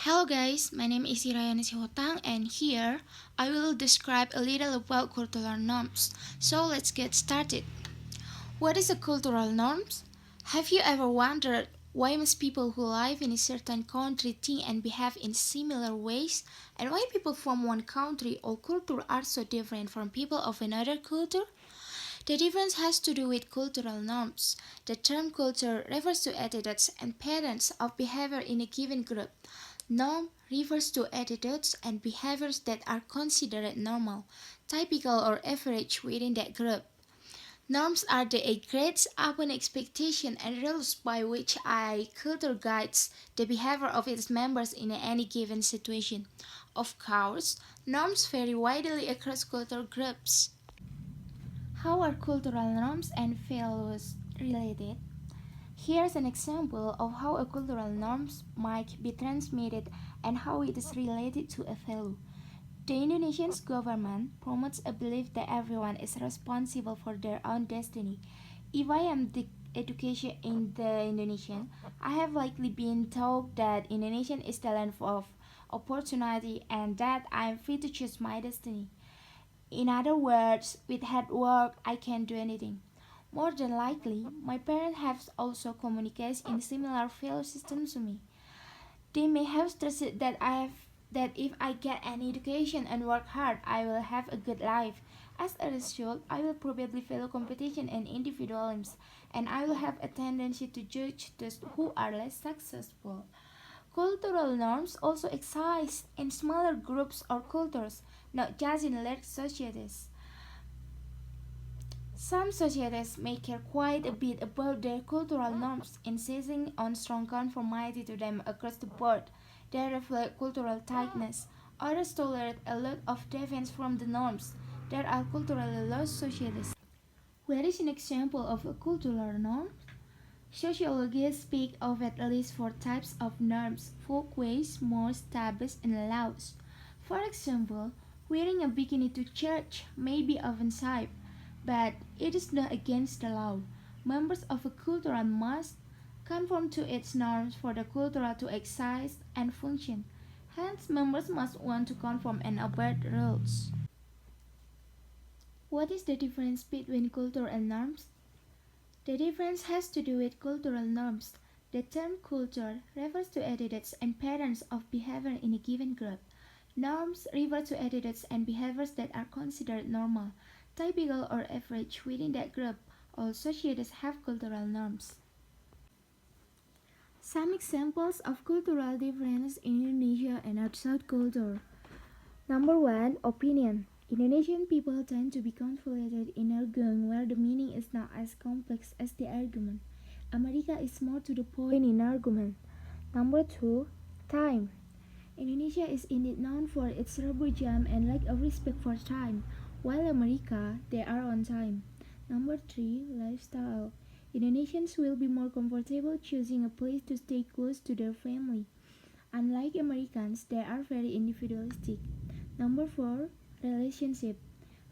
Hello guys, my name is Irayani Sihotang and here I will describe a little about cultural norms. So let's get started. What is a cultural norms? Have you ever wondered why most people who live in a certain country think and behave in similar ways and why people from one country or culture are so different from people of another culture? The difference has to do with cultural norms. The term culture refers to attitudes and patterns of behavior in a given group. Norm refers to attitudes and behaviors that are considered normal, typical, or average within that group. Norms are the agreed upon expectations and rules by which a culture guides the behavior of its members in any given situation. Of course, norms vary widely across cultural groups. How are cultural norms and values related? Here's an example of how a cultural norms might be transmitted and how it is related to a value. The Indonesian government promotes a belief that everyone is responsible for their own destiny. If I am the education in the Indonesian, I have likely been told that Indonesian is the land of opportunity and that I am free to choose my destiny. In other words, with hard work, I can do anything. More than likely, my parents have also communicated in similar value systems to me. They may have trusted that if I get an education and work hard, I will have a good life. As a result, I will probably value competition and individualism, and I will have a tendency to judge those who are less successful. Cultural norms also exist in smaller groups or cultures, not just in large societies. Some societies may care quite a bit about their cultural norms, insisting on strong conformity to them across the board. They reflect cultural tightness. Others tolerate a lot of deviance from the norms. There are culturally lost societies. Where is an example of a cultural norm? Sociologists speak of at least four types of norms: folkways, mores, taboos, and laws. For example, wearing a bikini to church may be offensive, but it is not against the law. Members of a culture must conform to its norms for the culture to exist and function. Hence, members must want to conform and obey the rules. What is the difference between culture and norms? The difference has to do with cultural norms. The term culture refers to attitudes and patterns of behavior in a given group. Norms refer to attitudes and behaviors that are considered normal, typical, or average within that group. All societies have cultural norms. Some examples of cultural difference in Indonesia and outside culture. Number 1. Opinion. Indonesian people tend to be conflated in arguing where the meaning is not as complex as the argument. America is more to the point in argument. Number 2. Time. Indonesia is indeed known for its rubber jam and lack of respect for time, while America, they are on time. Number 3. Lifestyle. Indonesians will be more comfortable choosing a place to stay close to their family. Unlike Americans, they are very individualistic. Number 4. Relationship.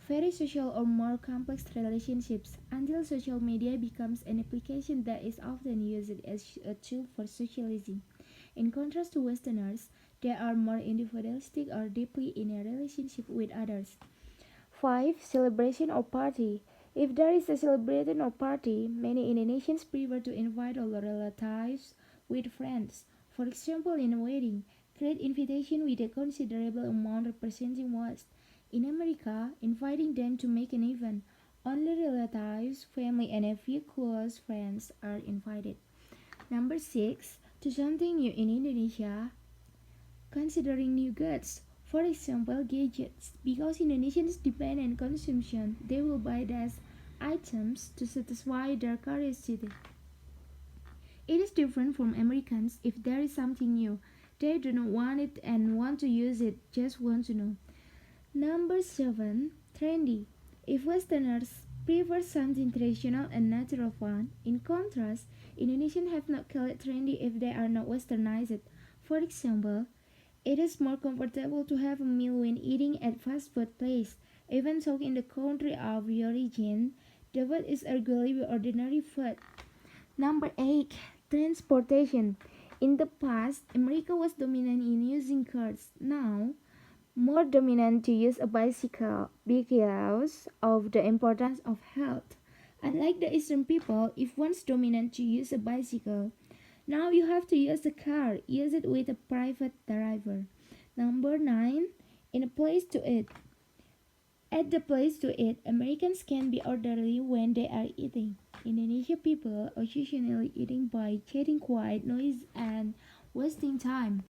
Very social or more complex relationships until social media becomes an application that is often used as a tool for socializing. In contrast to Westerners, they are more individualistic or deeply in a relationship with others. 5. Celebration or party. If there is a celebration or party, many Indonesians prefer to invite all relatives with friends. For example, in a wedding, great invitation with a considerable amount representing most. In America, inviting them to make an event, only relatives, family, and a few close friends are invited. Number 6. To something new in Indonesia, considering new goods. For example, gadgets. Because Indonesians depend on consumption, they will buy these items to satisfy their curiosity. It is different from Americans. If there is something new, they do not want it and want to use it, just want to know. Number 7. Trendy. If Westerners prefer something traditional and natural fun, in contrast, Indonesians have not called it trendy if they are not westernized. For example, it is more comfortable to have a meal when eating at fast food place. Even so, in the country of origin, the food is arguably ordinary food. Number 8. Transportation. In the past, America was dominant in using cars. Now, more dominant to use a bicycle because of the importance of health. Unlike the Eastern people, if once dominant to use a bicycle, now you have to use a car. Use it with a private driver. Number 9. In a place to eat. At the place to eat, Americans can be orderly when they are eating. Indonesian people occasionally eating by chatting quiet noise and wasting time.